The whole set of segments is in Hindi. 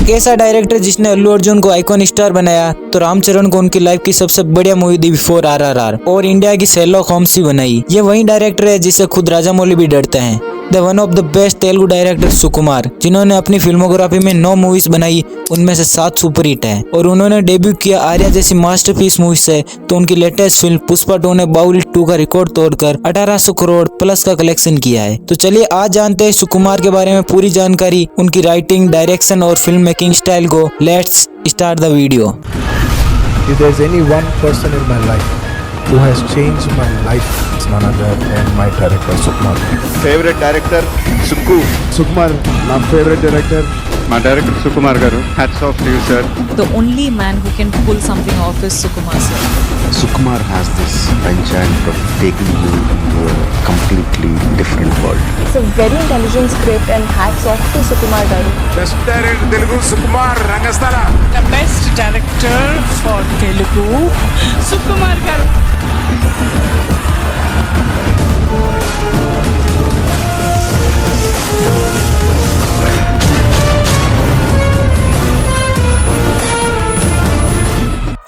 एक ऐसा डायरेक्टर जिसने अल्लू अर्जुन को आइकॉन स्टार बनाया तो रामचरण को उनकी लाइफ की सबसे बढ़िया मूवी दी बिफोर RRR और इंडिया की शेरलॉक होम्स ही बनाई। ये वही डायरेक्टर है जिससे खुद राजामौली भी डरते हैं। The one of the best Telugu director Sukumar, जिन्होंने अपनी फिल्मोग्राफी में 9 मूवीज बनाई, उनमें से 7 सुपर हिट है और उन्होंने डेब्यू किया आर्या जैसी मास्टरपीस मूवी से। तो उनकी लेटेस्ट फिल्म पुष्पा 2 ने बाहुबली 2 का रिकॉर्ड तोड़कर 1800 करोड़ प्लस का कलेक्शन किया है। तो चलिए आज जानते हैं सुकुमार के बारे में पूरी जानकारी, उनकी राइटिंग, डायरेक्शन और फिल्म मेकिंग स्टाइल को। Let's start the video. If there's any one person in my life who has changed my life, it's none other than my director Sukumar. Favorite director Sukumar, my favorite director. my director Sukumar garu. Hats off to you, sir. The only man who can pull something off is Sukumar sir. Sukumar has this enchantment of taking you into a completely different world. It's a very intelligent script and hats off to Sukumar garu. Best director Telugu Sukumar Rangasthala. The best director for Telugu, Sukumar garu.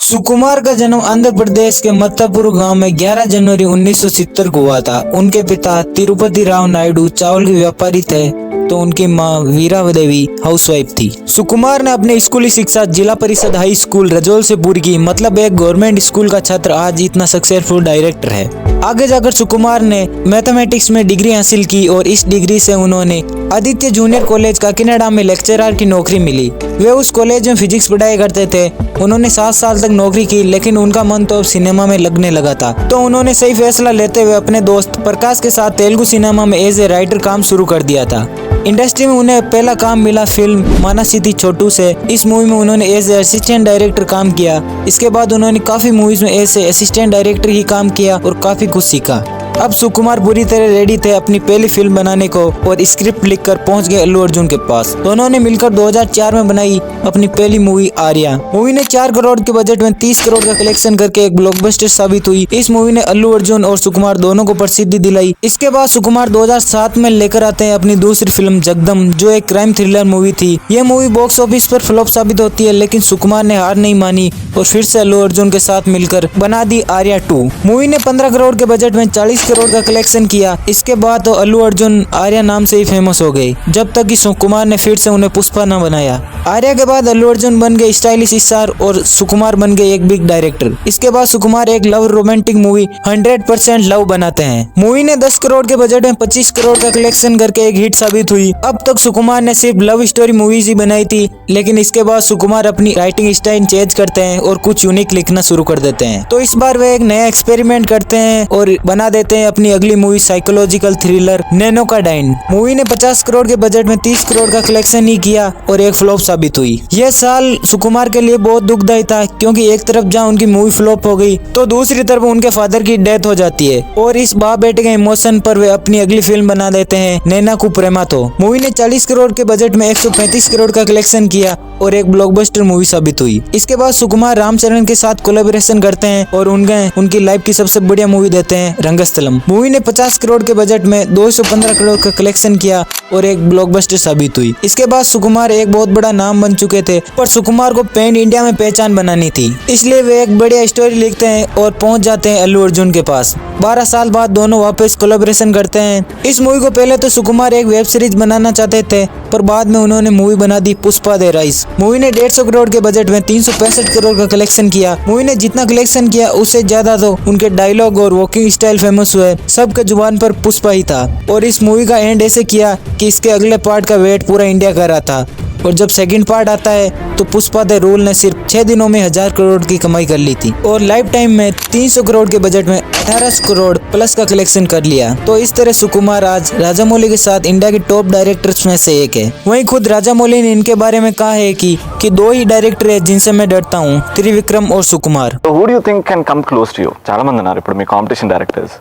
सुकुमार का जन्म आंध्र प्रदेश के मत्तापुर गांव में 11 जनवरी 1970 को हुआ था। उनके पिता तिरुपति राव नायडू चावल के व्यापारी थे तो उनकी मां वीरा देवी हाउसवाइफ थी। सुकुमार ने अपनी स्कूली शिक्षा जिला परिषद हाई स्कूल रजौल से पूरी की, मतलब एक गवर्नमेंट स्कूल का छात्र आज इतना सक्सेसफुल डायरेक्टर है। आगे जाकर सुकुमार ने मैथमेटिक्स में डिग्री हासिल की और इस डिग्री से उन्होंने आदित्य जूनियर कॉलेज काकीनाडा में लेक्चरर की नौकरी मिली। वे उस कॉलेज में फिजिक्स पढ़ाई करते थे। उन्होंने 7 साल तक नौकरी की, लेकिन उनका मन तो अब सिनेमा में लगने लगा था। तो उन्होंने सही फैसला लेते हुए अपने दोस्त प्रकाश के साथ तेलुगु सिनेमा में एज ए राइटर काम शुरू कर दिया था। इंडस्ट्री में उन्हें पहला काम मिला फिल्म मानासिटी छोटू से। इस मूवी में उन्होंने एज ए असिस्टेंट डायरेक्टर काम किया। इसके बाद उन्होंने काफी मूवीज में एज ए असिस्टेंट डायरेक्टर ही काम किया और काफी कुछ सीखा। अब सुकुमार पूरी तरह रेडी थे अपनी पहली फिल्म बनाने को और स्क्रिप्ट लिखकर पहुंच गए अल्लू अर्जुन के पास। दोनों ने मिलकर 2004 में बनाई अपनी पहली मूवी आर्या। मूवी ने 4 करोड़ के बजट में 30 करोड़ का कलेक्शन करके एक ब्लॉकबस्टर साबित हुई। इस मूवी ने अल्लू अर्जुन और सुकुमार दोनों को प्रसिद्धि दिलाई। इसके बाद सुकुमार 2007 में लेकर आते हैं अपनी दूसरी फिल्म जगदम, जो एक क्राइम थ्रिलर मूवी थी। यह मूवी बॉक्स ऑफिस पर फ्लॉप साबित होती है, लेकिन सुकुमार ने हार नहीं मानी और फिर से अल्लू अर्जुन के साथ मिलकर बना दी आर्या 2। मूवी ने 15 करोड़ के बजट में 40 करोड़ का कलेक्शन किया। इसके बाद तो अल्लू अर्जुन आर्या नाम से ही फेमस हो गए, जब तक कि सुकुमार ने फिर से उन्हें पुष्पा न बनाया। आर्या के बाद अल्लू अर्जुन बन गए स्टाइलिश स्टार और सुकुमार बन गए एक बिग डायरेक्टर। इसके बाद सुकुमार एक लव रोमांटिक मूवी 100% लव बनाते हैं। मूवी ने 10 करोड़ के बजट में 25 करोड़ का कलेक्शन करके एक हिट साबित हुई। अब तक सुकुमार ने सिर्फ लव स्टोरी मूवीज ही बनाई थी, लेकिन इसके बाद सुकुमार अपनी राइटिंग स्टाइल चेंज करते हैं और कुछ यूनिक लिखना शुरू कर देते हैं। तो इस बार वे एक नया एक्सपेरिमेंट करते हैं और बना देते हैं अपनी अगली मूवी साइकोलॉजिकल थ्रिलर नैनोकाडाइन। मूवी ने 50 करोड़ के बजट में 30 करोड़ का कलेक्शन ही किया और एक फ्लॉप साबित हुई। यह साल सुकुमार के लिए बहुत दुखदायी था, क्योंकि एक तरफ जहां उनकी मूवी फ्लॉप हो गई तो दूसरी तरफ उनके फादर की डेथ हो जाती है और इस बाप बेटे के इमोशन पर वे अपनी अगली फिल्म बना देते हैं नैना प्रेमातो। मूवी ने 40 करोड़ के बजट में 135 करोड़ का कलेक्शन किया और एक ब्लॉकबस्टर मूवी साबित हुई। इसके बाद सुकुमार रामचरण के साथ कोलैबोरेशन करते हैं और उनकी लाइफ की सबसे बढ़िया मूवी देते हैं रंगस्थलम। मूवी ने 50 करोड़ के बजट में 215 करोड़ का कलेक्शन किया और एक ब्लॉकबस्टर साबित हुई। इसके बाद सुकुमार एक बहुत बड़ा नाम बन चुके थे, पर सुकुमार को पैन इंडिया में पहचान बनानी थी, इसलिए वे एक बढ़िया स्टोरी लिखते हैं और पहुंच जाते हैं अल्लू अर्जुन के पास। 12 साल बाद दोनों वापस कोलैबोरेशन करते हैं। इस मूवी को पहले तो सुकुमार एक वेब सीरीज बनाना चाहते थे, पर बाद में उन्होंने मूवी बना दी पुष्पा द राइज। मूवी ने 150 करोड़ के बजट में 365 करोड़ का कलेक्शन किया। मूवी ने जितना कलेक्शन किया उससे ज्यादा तो उनके डायलॉग और वॉकिंग स्टाइल फेमस हुए। सबके जुबान पर पुष्पा ही था और इस मूवी का एंड ऐसे किया कि इसके अगले पार्ट का वेट पूरा इंडिया कर रहा था। और जब सेकंड पार्ट आता है तो पुष्पा द रूल ने सिर्फ 6 दिनों में 1000 करोड़ की कमाई कर ली थी और लाइफ टाइम में 300 करोड़ के बजट में 1800 करोड़ प्लस का कलेक्शन कर लिया। तो इस तरह सुकुमार आज राजामौली के साथ इंडिया के टॉप डायरेक्टर्स में से एक है। वहीं खुद राजामौली ने इनके बारे में कहा है कि 2 ही डायरेक्टर है जिनसे मैं डरता हूँ, त्रिविक्रम और सुकुमार। So who do you think can come close to you? చాలా మంది ఉన్నారు ఇప్పుడు మీ competition directors.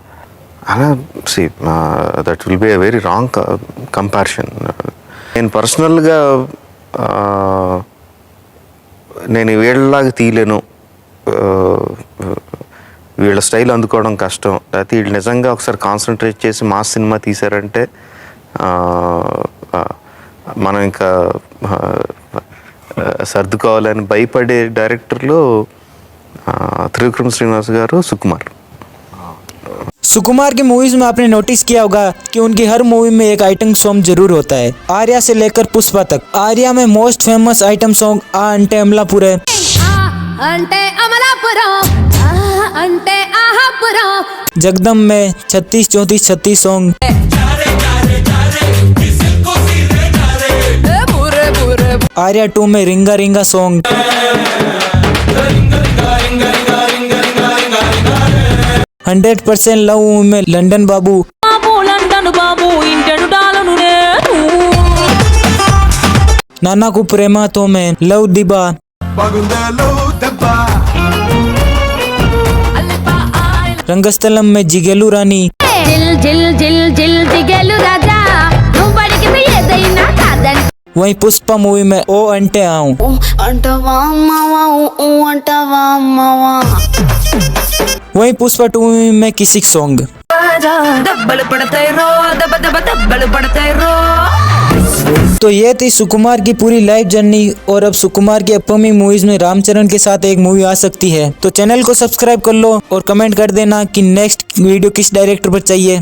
See, that will be a very wrong comparison. నేను పర్సనల్గా నేను వీళ్ళలాగా తీయలేను, వీళ్ళ స్టైల్ అందుకోవడం కష్టం, లేకపోతే వీళ్ళు నిజంగా ఒకసారి కాన్సన్ట్రేట్ చేసి మాస్ సినిమా తీశారంటే మనం ఇంకా సర్దుకోవాలని భయపడే డైరెక్టర్లో త్రివిక్రమ్ శ్రీనివాస్ గారు, సుకుమార్. सुकुमार की मूवीज में आपने नोटिस किया होगा कि उनकी हर मूवी में एक आइटम सॉन्ग जरूर होता है. आर्या से लेकर पुष्पा तक. आर्या में मोस्ट फेमस आइटम सॉन्ग आ अंटे अमलापुर है. जगदम में 36 34 36 सॉन्ग. आर्या 2 में रिंगा रिंगा सॉन्ग. 100% लव में लंदन बाबू. नाना को प्रेमा तो में लव दिबा. रंगस्थलम में जिगेलू रानी. वहीं पुष्पा मूवी में ओ अंटे आऊं. वहीं पुष्पा 2 मूवी में किसी सॉन्ग. तो ये थी सुकुमार की पूरी लाइफ जर्नी. और अब सुकुमार की अपकमिंग मूवीज में रामचरण के साथ एक मूवी आ सकती है. तो चैनल को सब्सक्राइब कर लो और कमेंट कर देना कि नेक्स्ट वीडियो किस डायरेक्टर पर चाहिए.